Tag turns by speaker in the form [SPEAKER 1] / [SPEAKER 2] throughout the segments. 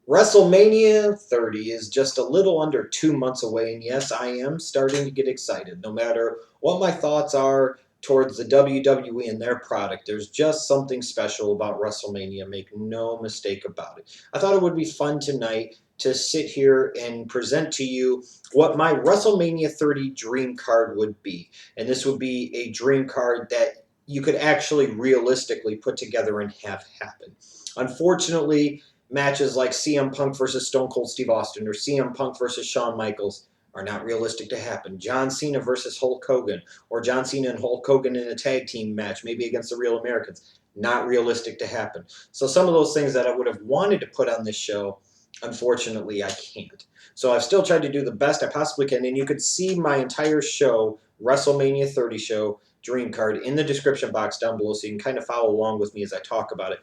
[SPEAKER 1] WrestleMania 30 is just a little under 2 months away, and yes, I am starting to get excited. No matter what my thoughts are towards the WWE and their product, there's just something special about WrestleMania. Make no mistake about it. I thought it would be fun tonight to sit here and present to you what my WrestleMania 30 dream card would be. And this would be a dream card that you could actually realistically put together and have happen. Unfortunately, matches like CM Punk versus Stone Cold Steve Austin or CM Punk versus Shawn Michaels are not realistic to happen. John Cena versus Hulk Hogan or John Cena and Hulk Hogan in a tag team match, maybe against the Real Americans, not realistic to happen. So some of those things that I would have wanted to put on this show, unfortunately, I can't. So I've still tried to do the best I possibly can, and you could see my entire show, WrestleMania 30 show, dream card, in the description box down below, so you can kind of follow along with me as I talk about it.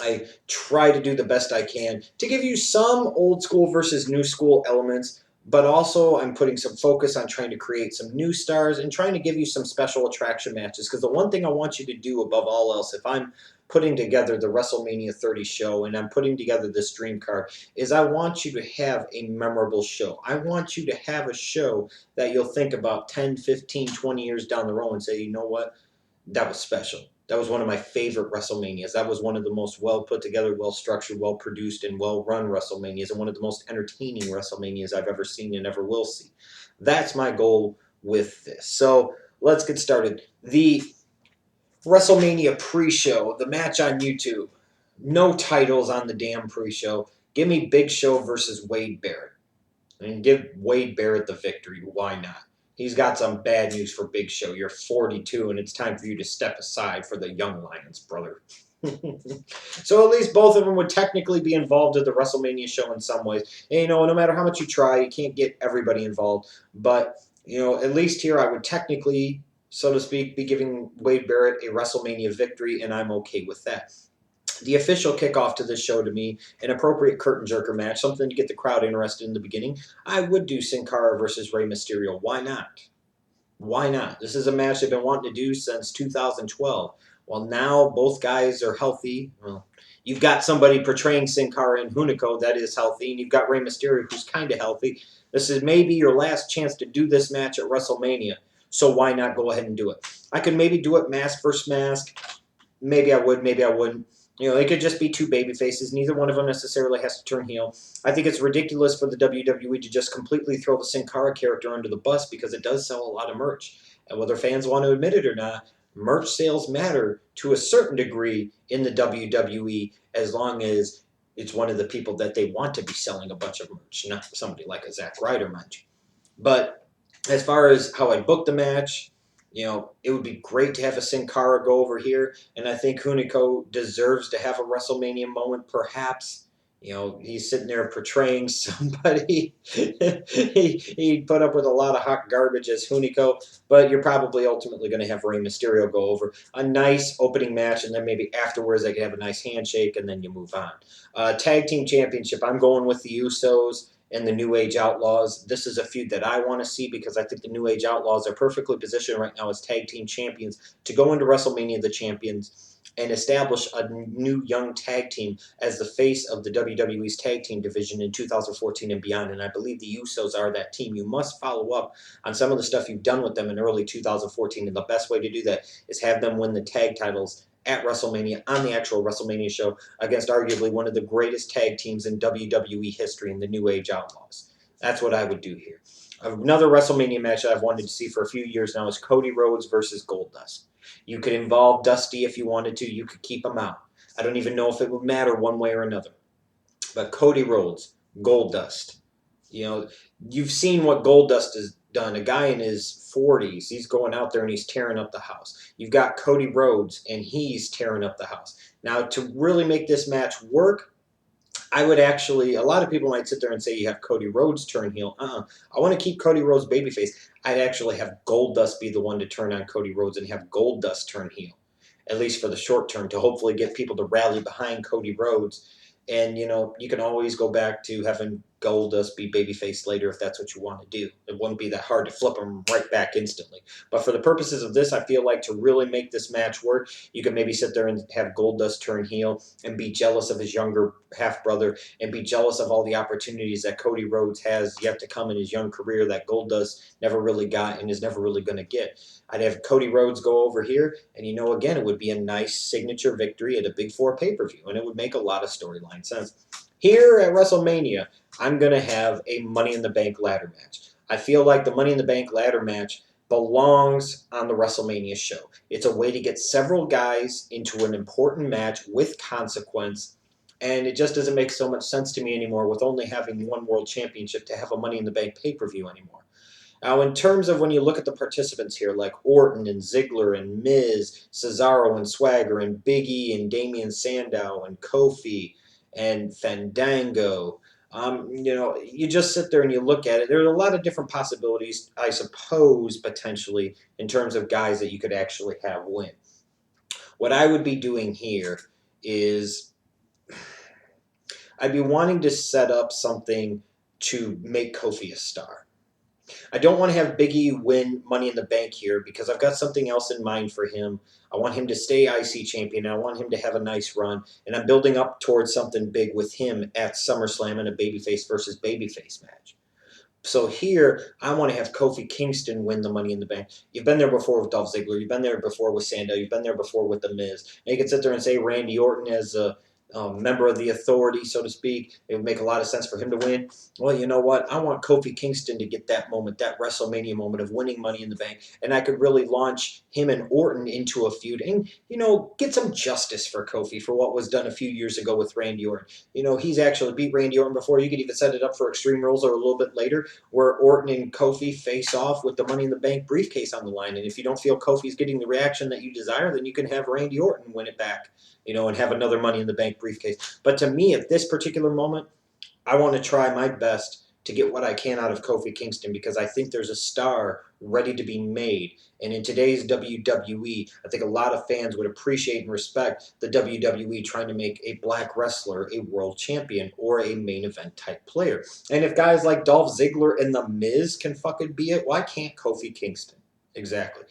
[SPEAKER 1] I try to do the best I can to give you some old school versus new school elements, but also I'm putting some focus on trying to create some new stars and trying to give you some special attraction matches. Because the one thing I want you to do above all else, if I'm putting together the WrestleMania 30 show and I'm putting together this dream card, is I want you to have a memorable show. I want you to have a show that you'll think about 10, 15, 20 years down the road and say, you know what? That was special. That was one of my favorite WrestleManias. That was one of the most well put together, well structured, well produced, and well run WrestleManias, and one of the most entertaining WrestleManias I've ever seen and ever will see. That's my goal with this. So let's get started. The WrestleMania pre-show, the match on YouTube. No titles on the damn pre-show. Give me Big Show versus Wade Barrett. And give Wade Barrett the victory. Why not? He's got some bad news for Big Show. You're 42, and it's time for you to step aside for the young Lions, brother. So at least both of them would technically be involved in the WrestleMania show in some ways. And, no matter how much you try, you can't get everybody involved. But, at least here I would technically, so to speak, be giving Wade Barrett a WrestleMania victory, and I'm okay with that. The official kickoff to this show, to me, an appropriate curtain jerker match, something to get the crowd interested in the beginning. I would do Sin Cara versus Rey Mysterio. Why not? Why not? This is a match they've been wanting to do since 2012. Well, now both guys are healthy. Well, you've got somebody portraying Sin Cara and Hunico that is healthy, and you've got Rey Mysterio who's kind of healthy. This is maybe your last chance to do this match at WrestleMania, so why not go ahead and do it? I could maybe do it mask versus mask. Maybe I would, maybe I wouldn't. It could just be two baby faces. Neither one of them necessarily has to turn heel. I think it's ridiculous for the WWE to just completely throw the Sin Cara character under the bus because it does sell a lot of merch. And whether fans want to admit it or not, merch sales matter to a certain degree in the WWE as long as it's one of the people that they want to be selling a bunch of merch, not somebody like a Zack Ryder, mind you. But as far as how I book the match, it would be great to have a Sin Cara go over here, and I think Hunico deserves to have a WrestleMania moment, perhaps. He's sitting there portraying somebody. he put up with a lot of hot garbage as Hunico, but you're probably ultimately going to have Rey Mysterio go over. A nice opening match, and then maybe afterwards they can have a nice handshake, and then you move on. Tag Team Championship, I'm going with the Usos and the New Age Outlaws. This is a feud that I want to see because I think the New Age Outlaws are perfectly positioned right now as tag team champions to go into WrestleMania the champions and establish a new young tag team as the face of the WWE's tag team division in 2014 and beyond. And I believe the Usos are that team. You must follow up on some of the stuff you've done with them in early 2014, and the best way to do that is have them win the tag titles at WrestleMania on the actual WrestleMania show against arguably one of the greatest tag teams in WWE history in the New Age Outlaws. That's what I would do here. Another WrestleMania match I've wanted to see for a few years now is Cody Rhodes versus Goldust. You could involve Dusty if you wanted to. You could keep him out. I don't even know if it would matter one way or another. But Cody Rhodes, Goldust. You've seen what Goldust has done. A guy in his 40s, he's going out there and he's tearing up the house. You've got Cody Rhodes, and he's tearing up the house. Now, to really make this match work, I would actually, a lot of people might sit there and say you have Cody Rhodes turn heel. I want to keep Cody Rhodes babyface. I'd actually have Goldust be the one to turn on Cody Rhodes and have Goldust turn heel, at least for the short term, to hopefully get people to rally behind Cody Rhodes. And, you can always go back to having Goldust be babyface later if that's what you want to do. It wouldn't be that hard to flip them right back instantly. But for the purposes of this, I feel like to really make this match work, you could maybe sit there and have Goldust turn heel and be jealous of his younger half-brother and be jealous of all the opportunities that Cody Rhodes has yet to come in his young career that Goldust never really got and is never really going to get. I'd have Cody Rhodes go over here, and again, it would be a nice signature victory at a Big Four pay-per-view, and it would make a lot of storyline sense. Here at WrestleMania, I'm going to have a Money in the Bank ladder match. I feel like the Money in the Bank ladder match belongs on the WrestleMania show. It's a way to get several guys into an important match with consequence, and it just doesn't make so much sense to me anymore with only having one world championship to have a Money in the Bank pay-per-view anymore. Now, in terms of when you look at the participants here, like Orton and Ziggler and Miz, Cesaro and Swagger and Big E and Damien Sandow and Kofi and Fandango, you just sit there and you look at it. There are a lot of different possibilities, I suppose, potentially, in terms of guys that you could actually have win. What I would be doing here is I'd be wanting to set up something to make Kofi a star. I don't want to have Big E win Money in the Bank here because I've got something else in mind for him. I want him to stay IC champion. I want him to have a nice run. And I'm building up towards something big with him at SummerSlam in a babyface versus babyface match. So here, I want to have Kofi Kingston win the Money in the Bank. You've been there before with Dolph Ziggler. You've been there before with Sandow. You've been there before with The Miz. And you can sit there and say Randy Orton as a member of the authority, so to speak. It would make a lot of sense for him to win. Well, you know what? I want Kofi Kingston to get that moment, that WrestleMania moment of winning Money in the Bank, and I could really launch him and Orton into a feud and, get some justice for Kofi for what was done a few years ago with Randy Orton. He's actually beat Randy Orton before. You could even set it up for Extreme Rules or a little bit later where Orton and Kofi face off with the Money in the Bank briefcase on the line, and if you don't feel Kofi's getting the reaction that you desire, then you can have Randy Orton win it back, and have another Money in the Bank briefcase. But to me, at this particular moment, I want to try my best to get what I can out of Kofi Kingston because I think there's a star ready to be made. And in today's WWE, I think a lot of fans would appreciate and respect the WWE trying to make a black wrestler a world champion or a main event type player. And if guys like Dolph Ziggler and The Miz can fucking be it, why can't Kofi Kingston? Exactly.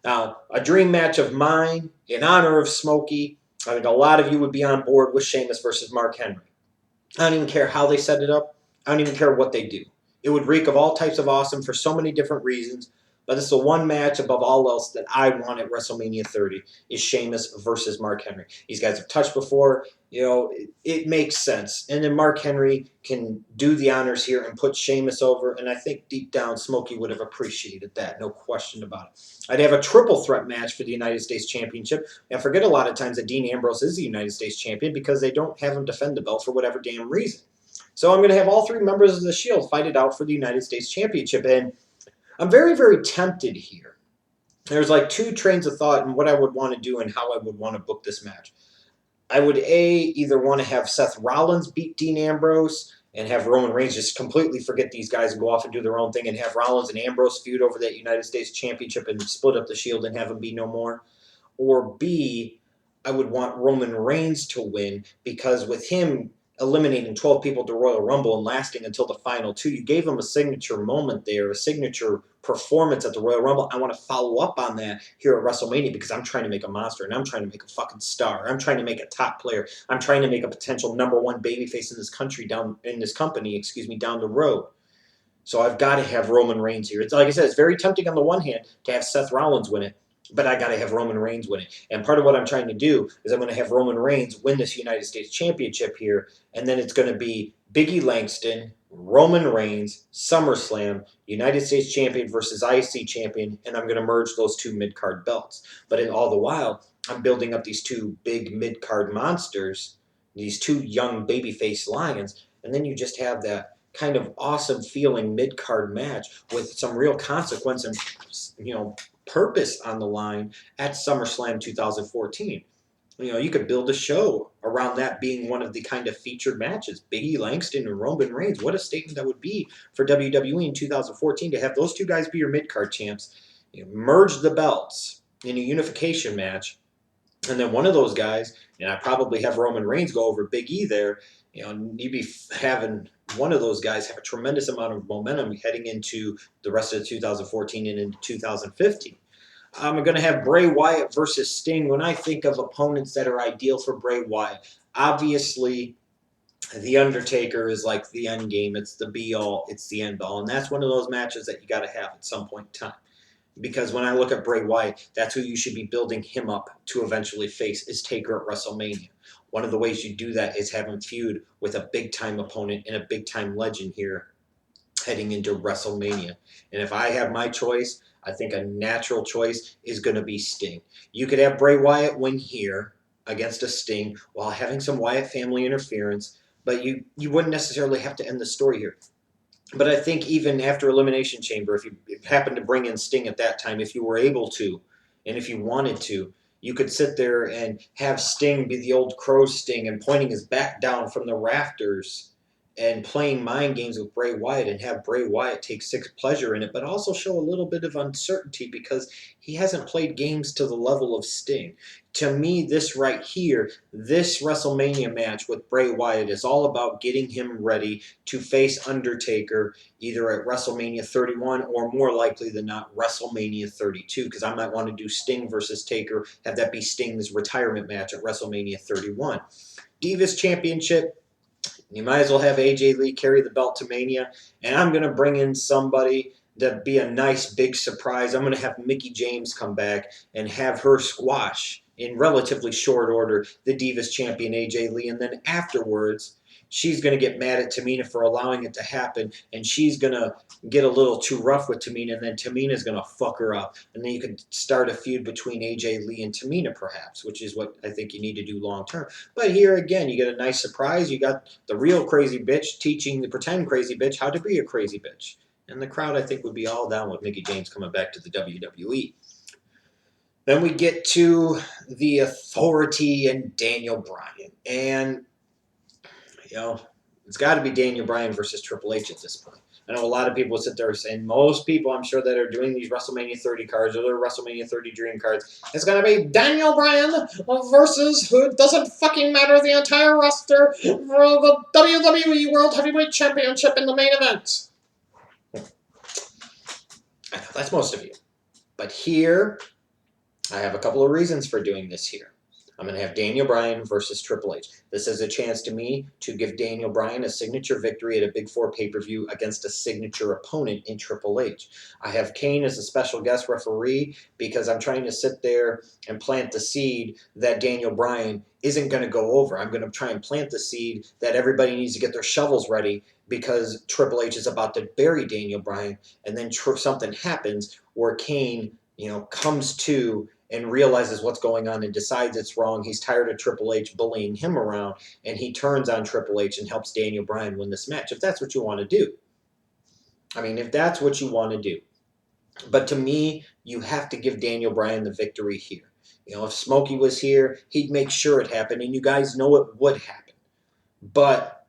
[SPEAKER 1] Now, a dream match of mine in honor of Smokey. I think a lot of you would be on board with Sheamus versus Mark Henry. I don't even care how they set it up. I don't even care what they do. It would reek of all types of awesome for so many different reasons. But this is the one match above all else that I want at WrestleMania 30 is Sheamus versus Mark Henry. These guys have touched before. It makes sense. And then Mark Henry can do the honors here and put Sheamus over. And I think deep down, Smokey would have appreciated that. No question about it. I'd have a triple threat match for the United States Championship. I forget a lot of times that Dean Ambrose is the United States Champion because they don't have him defend the belt for whatever damn reason. So I'm going to have all three members of the Shield fight it out for the United States Championship. And I'm very, very tempted here. There's like two trains of thought in what I would want to do and how I would want to book this match. I would either want to have Seth Rollins beat Dean Ambrose and have Roman Reigns just completely forget these guys and go off and do their own thing and have Rollins and Ambrose feud over that United States Championship and split up the Shield and have them be no more. Or B, I would want Roman Reigns to win because with him eliminating 12 people to Royal Rumble and lasting until the final two, you gave him a signature moment there, a signature performance at the Royal Rumble. I want to follow up on that here at WrestleMania because I'm trying to make a monster and I'm trying to make a fucking star. I'm trying to make a top player. I'm trying to make a potential #1 babyface in this country down the road. So I've got to have Roman Reigns here. It's like I said, it's very tempting on the one hand to have Seth Rollins win it, but I got to have Roman Reigns win it. And part of what I'm trying to do is I'm going to have Roman Reigns win this United States Championship here, and then it's going to be Big E Langston, Roman Reigns, SummerSlam, United States Champion versus IC Champion, and I'm going to merge those two mid-card belts. But in all the while, I'm building up these two big mid-card monsters, these two young babyface lions, and then you just have that kind of awesome feeling mid-card match with some real consequence and, purpose on the line at SummerSlam 2014. You could build a show around that being one of the kind of featured matches. Big E Langston and Roman Reigns. What a statement that would be for WWE in 2014 to have those two guys be your mid-card champs, merge the belts in a unification match, and then one of those guys, and I probably have Roman Reigns go over Big E there, you'd be having one of those guys have a tremendous amount of momentum heading into the rest of 2014 and into 2015. I'm going to have Bray Wyatt versus Sting. When I think of opponents that are ideal for Bray Wyatt, obviously the Undertaker is like the end game. It's the be-all. It's the end-all. And that's one of those matches that you got to have at some point in time. Because when I look at Bray Wyatt, that's who you should be building him up to eventually face is Taker at WrestleMania. One of the ways you do that is have him feud with a big-time opponent and a big-time legend here heading into WrestleMania. And if I have my choice, I think a natural choice is going to be Sting. You could have Bray Wyatt win here against a Sting while having some Wyatt family interference, but you wouldn't necessarily have to end the story here. But I think even after Elimination Chamber, if you happened to bring in Sting at that time, if you were able to, and if you wanted to, you could sit there and have Sting be the old crow Sting and pointing his back down from the rafters and playing mind games with Bray Wyatt and have Bray Wyatt take pleasure in it, but also show a little bit of uncertainty because he hasn't played games to the level of Sting. To me, this right here, this WrestleMania match with Bray Wyatt is all about getting him ready to face Undertaker either at WrestleMania 31 or more likely than not WrestleMania 32, because I might want to do Sting versus Taker, have that be Sting's retirement match at WrestleMania 31. Divas Championship, you might as well have AJ Lee carry the belt to Mania. And I'm going to bring in somebody to be a nice big surprise. I'm going to have Mickie James come back and have her squash in relatively short order the Divas champion AJ Lee. And then afterwards, she's going to get mad at Tamina for allowing it to happen. And she's going to get a little too rough with Tamina. And then Tamina's going to fuck her up. And then you could start a feud between AJ Lee and Tamina perhaps, which is what I think you need to do long term. But here again, you get a nice surprise. You got the real crazy bitch teaching the pretend crazy bitch how to be a crazy bitch. And the crowd, I think, would be all down with Mickie James coming back to the WWE. Then we get to the Authority and Daniel Bryan. And, you know, it's got to be Daniel Bryan versus Triple H at this point. I know a lot of people sit there saying, most people, I'm sure, that are doing these WrestleMania 30 cards or their WrestleMania 30 Dream cards, it's going to be Daniel Bryan versus who doesn't fucking matter, the entire roster for the WWE World Heavyweight Championship in the main event. I know that's most of you. But here, I have a couple of reasons for doing this here. I'm going to have Daniel Bryan versus Triple H. This is a chance to me to give Daniel Bryan a signature victory at a Big Four pay-per-view against a signature opponent in Triple H. I have Kane as a special guest referee because I'm trying to sit there and plant the seed that Daniel Bryan isn't going to go over. I'm going to try and plant the seed that everybody needs to get their shovels ready because Triple H is about to bury Daniel Bryan, and then something happens where Kane, comes to and realizes what's going on and decides it's wrong. He's tired of Triple H bullying him around, and he turns on Triple H and helps Daniel Bryan win this match, if that's what you want to do. I mean, if that's what you want to do. But to me, you have to give Daniel Bryan the victory here. If Smokey was here, he'd make sure it happened, and you guys know it would happen. But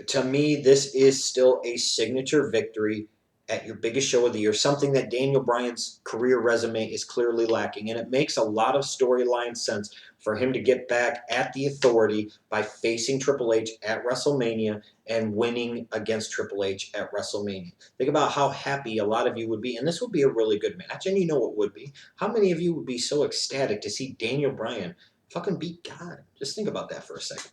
[SPEAKER 1] to me, this is still a signature victory at your biggest show of the year, something that Daniel Bryan's career resume is clearly lacking. And it makes a lot of storyline sense for him to get back at the Authority by facing Triple H at WrestleMania and winning against Triple H at WrestleMania. Think about how happy a lot of you would be, and this would be a really good match, and you know it would be. How many of you would be so ecstatic to see Daniel Bryan fucking beat God? Just think about that for a second.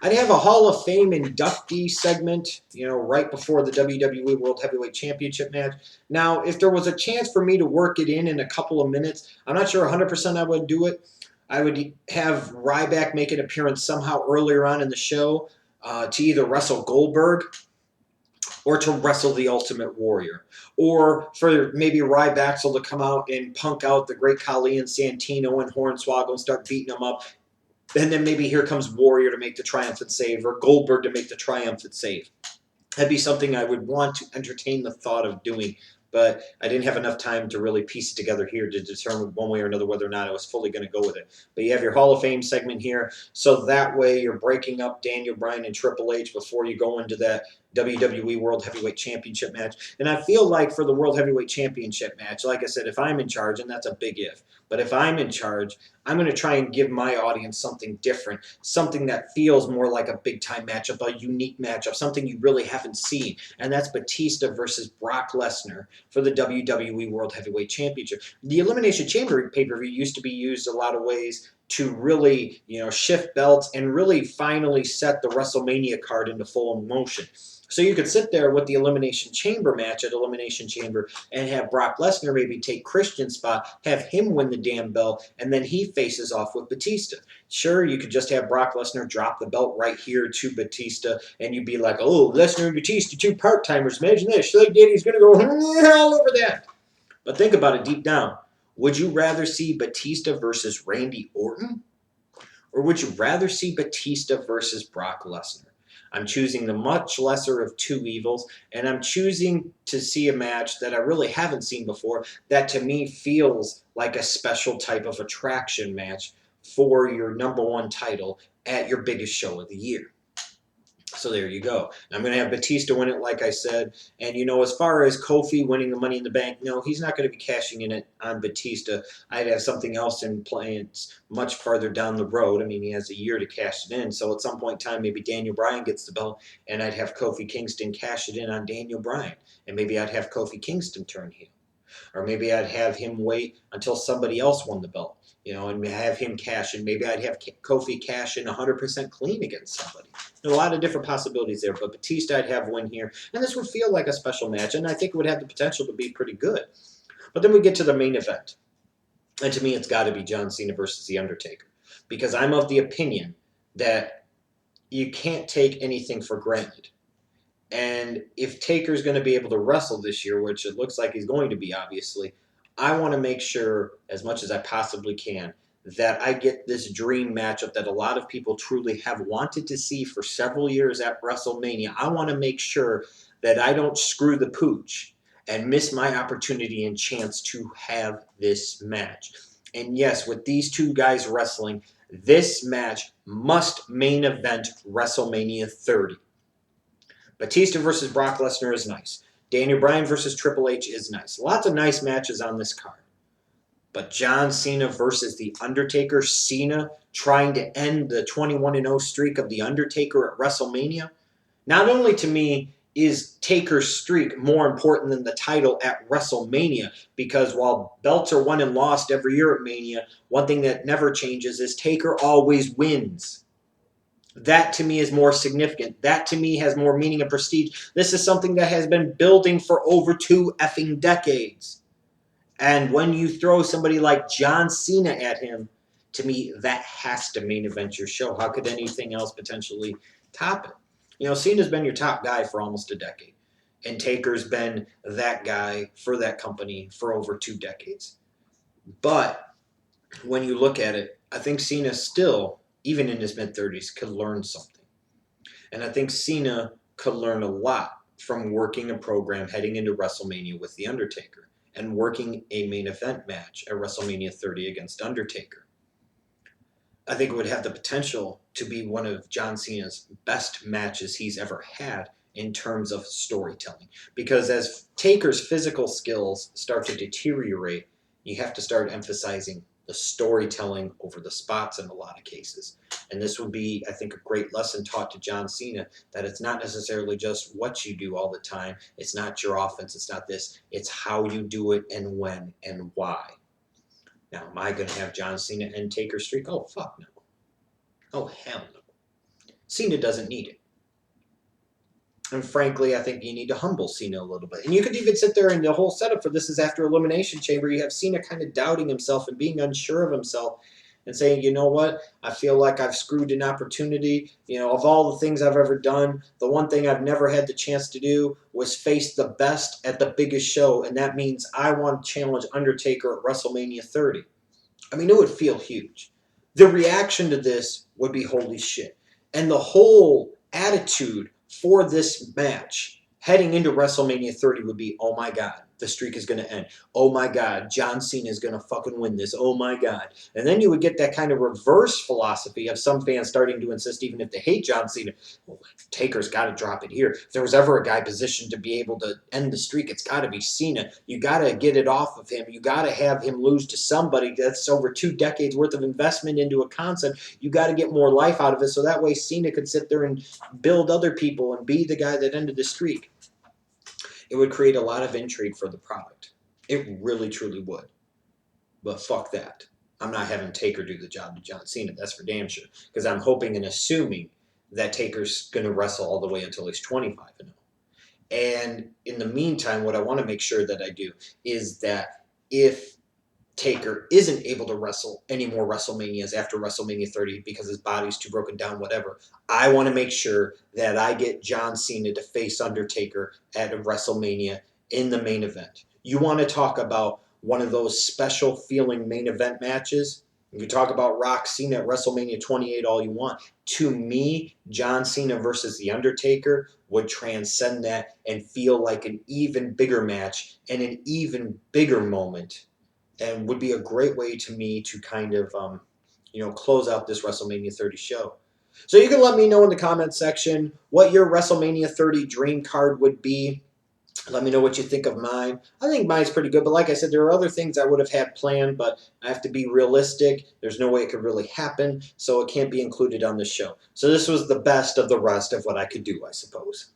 [SPEAKER 1] I'd have a Hall of Fame inductee segment, right before the WWE World Heavyweight Championship match. Now, if there was a chance for me to work it in a couple of minutes, I'm not sure 100% I would do it. I would have Ryback make an appearance somehow earlier on in the show to either wrestle Goldberg or to wrestle the Ultimate Warrior. Or for maybe Ryback to come out and punk out the Great Khali and Santino and Hornswoggle and start beating them up. And then maybe here comes Warrior to make the triumphant save, or Goldberg to make the triumphant save. That'd be something I would want to entertain the thought of doing, but I didn't have enough time to really piece it together here to determine one way or another whether or not I was fully going to go with it. But you have your Hall of Fame segment here, so that way you're breaking up Daniel Bryan and Triple H before you go into that WWE World Heavyweight Championship match. And I feel like for the World Heavyweight Championship match, like I said, if I'm in charge, and that's a big if, but if I'm in charge, I'm going to try and give my audience something different, something that feels more like a big-time matchup, a unique matchup, something you really haven't seen. And that's Batista versus Brock Lesnar for the WWE World Heavyweight Championship. The Elimination Chamber pay-per-view used to be used a lot of ways to really, shift belts and really finally set the WrestleMania card into full motion. So you could sit there with the Elimination Chamber match at Elimination Chamber and have Brock Lesnar maybe take Christian's spot, have him win the damn belt, and then he faces off with Batista. Sure, you could just have Brock Lesnar drop the belt right here to Batista, and you'd be like, oh, Lesnar and Batista, two part-timers. Imagine this. Shilly Daddy's going to go all over that. But think about it deep down. Would you rather see Batista versus Randy Orton? Or would you rather see Batista versus Brock Lesnar? I'm choosing the much lesser of two evils, and I'm choosing to see a match that I really haven't seen before that to me feels like a special type of attraction match for your #1 title at your biggest show of the year. So there you go. I'm going to have Batista win it, like I said. And, as far as Kofi winning the Money in the Bank, no, he's not going to be cashing in it on Batista. I'd have something else in plans much farther down the road. I mean, he has a year to cash it in. So at some point in time, maybe Daniel Bryan gets the belt, and I'd have Kofi Kingston cash it in on Daniel Bryan. And maybe I'd have Kofi Kingston turn heel. Or maybe I'd have him wait until somebody else won the belt, and have him cash in. Maybe I'd have Kofi cash in 100% clean against somebody. There's a lot of different possibilities there, but Batista I'd have win here, and this would feel like a special match, and I think it would have the potential to be pretty good. But then we get to the main event, and to me it's got to be John Cena versus The Undertaker, because I'm of the opinion that you can't take anything for granted. And if Taker's going to be able to wrestle this year, which it looks like he's going to be, obviously, I want to make sure, as much as I possibly can, that I get this dream matchup that a lot of people truly have wanted to see for several years at WrestleMania. I want to make sure that I don't screw the pooch and miss my opportunity and chance to have this match. And yes, with these two guys wrestling, this match must main event WrestleMania 30. Batista versus Brock Lesnar is nice. Daniel Bryan versus Triple H is nice. Lots of nice matches on this card. But John Cena versus The Undertaker, Cena trying to end the 21-0 streak of The Undertaker at WrestleMania. Not only to me is Taker's streak more important than the title at WrestleMania, because while belts are won and lost every year at Mania, one thing that never changes is Taker always wins. That to me is more significant. That to me has more meaning and prestige. This is something that has been building for over 2 effing decades. And when you throw somebody like John Cena at him, to me, that has to main event your show. How could anything else potentially top it? Cena's been your top guy for almost a decade. And Taker's been that guy for that company for over 2 decades. But when you look at it, I think Cena still, even in his mid-30s, could learn something. And I think Cena could learn a lot from working a program heading into WrestleMania with The Undertaker and working a main event match at WrestleMania 30 against Undertaker. I think it would have the potential to be one of John Cena's best matches he's ever had in terms of storytelling. Because as Taker's physical skills start to deteriorate, you have to start emphasizing the storytelling over the spots in a lot of cases. And this would be, I think, a great lesson taught to John Cena, that it's not necessarily just what you do all the time. It's not your offense. It's not this. It's how you do it and when and why. Now, am I going to have John Cena end Taker's streak? Oh, fuck no. Oh, hell no. Cena doesn't need it. And frankly, I think you need to humble Cena a little bit. And you could even sit there, and the whole setup for this is after Elimination Chamber. You have Cena kind of doubting himself and being unsure of himself and saying, you know what, I feel like I've screwed an opportunity. Of all the things I've ever done, the one thing I've never had the chance to do was face the best at the biggest show. And that means I want to challenge Undertaker at WrestleMania 30. I mean, it would feel huge. The reaction to this would be holy shit. And the whole attitude for this match heading into WrestleMania 30 would be, oh my God, the streak is going to end. Oh my God, John Cena is going to fucking win this. Oh my God. And then you would get that kind of reverse philosophy of some fans starting to insist, even if they hate John Cena, well, Taker's got to drop it here. If there was ever a guy positioned to be able to end the streak, it's got to be Cena. You got to get it off of him. You got to have him lose to somebody. That's over 2 decades worth of investment into a concept. You got to get more life out of it so that way Cena could sit there and build other people and be the guy that ended the streak. It would create a lot of intrigue for the product. It really, truly would. But fuck that. I'm not having Taker do the job to John Cena. That's for damn sure. Because I'm hoping and assuming that Taker's going to wrestle all the way until he's 25 and 0. And in the meantime, what I want to make sure that I do is that if Taker isn't able to wrestle any more WrestleManias after WrestleMania 30 because his body's too broken down, whatever, I want to make sure that I get John Cena to face Undertaker at WrestleMania in the main event. You want to talk about one of those special feeling main event matches? You can talk about Rock Cena at WrestleMania 28 all you want. To me, John Cena versus The Undertaker would transcend that and feel like an even bigger match and an even bigger moment, and would be a great way to me to kind of, close out this WrestleMania 30 show. So you can let me know in the comment section what your WrestleMania 30 dream card would be. Let me know what you think of mine. I think mine's pretty good, but like I said, there are other things I would have had planned, but I have to be realistic. There's no way it could really happen, so it can't be included on this show. So this was the best of the rest of what I could do, I suppose.